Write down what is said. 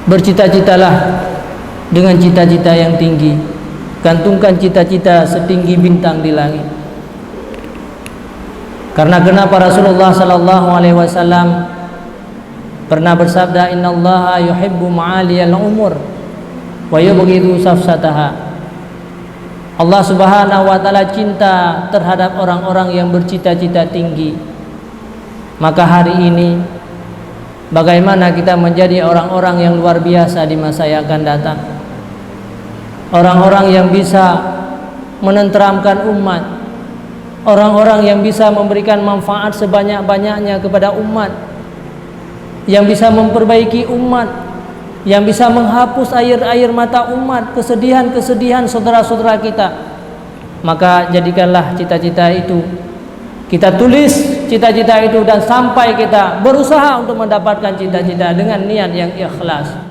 Bercita-citalah dengan cita-cita yang tinggi. Gantungkan cita-cita setinggi bintang di langit. Karena kenapa Rasulullah sallallahu alaihi wasallam pernah bersabda, innallaha yuhibbu ma'aliyal umur wa yubghidu safsataha. Allah Subhanahu wa taala cinta terhadap orang-orang yang bercita-cita tinggi. Maka hari ini bagaimana kita menjadi orang-orang yang luar biasa di masa yang akan datang. Orang-orang yang bisa menenteramkan umat, orang-orang yang bisa memberikan manfaat sebanyak-banyaknya kepada umat, yang bisa memperbaiki umat, yang bisa menghapus air-air mata umat, kesedihan-kesedihan saudara-saudara kita. Maka jadikanlah cita-cita itu, kita tulis cita-cita itu, dan sampai kita berusaha untuk mendapatkan cita-cita dengan niat yang ikhlas.